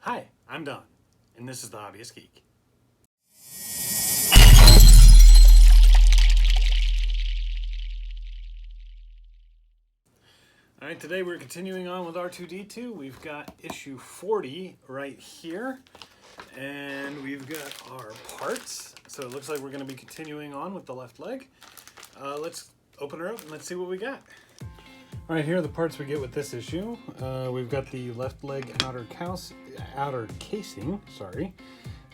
Hi, I'm Don, and this is The Hobbyist Geek. Alright, today we're continuing on with R2-D2. We've got issue 40 right here, and we've got our parts. So it looks like we're going to be continuing on with the left leg. Let's open her up and let's see what we got. Alright, here are the parts we get with this issue. We've got the left leg outer casing,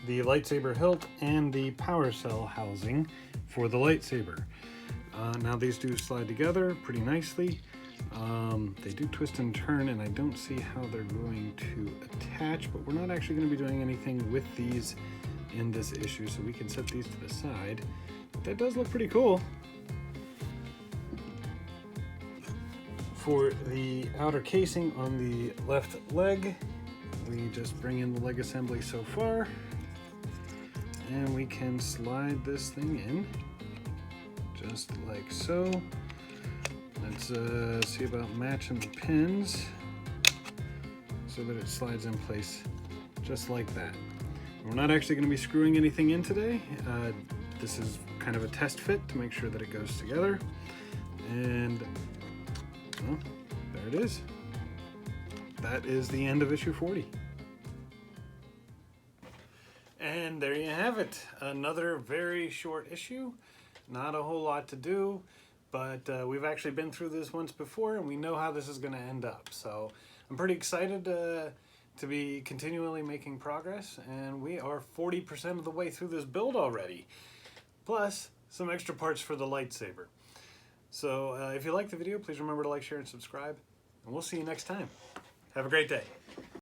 the lightsaber hilt, and the power cell housing for the lightsaber. Now these do slide together pretty nicely. They do twist and turn, and I don't see how they're going to attach, but we're not actually going to be doing anything with these in this issue, so we can set these to the side. But that does look pretty cool. For the outer casing on the left leg, we just bring in the leg assembly so far, and we can slide this thing in just like so. Let's see about matching the pins so that it slides in place just like that. We're not actually going to be screwing anything in today. This is kind of a test fit to make sure that it goes together, and well, there it is. That is the end of issue 40. And there you have it. Another very short issue. Not a whole lot to do, but we've actually been through this once before, and we know how this is going to end up. So I'm pretty excited to be continually making progress, and we are 40% of the way through this build already. Plus some extra parts for the lightsaber. So if you like the video, please remember to like, share, and subscribe, and we'll see you next time. Have a great day.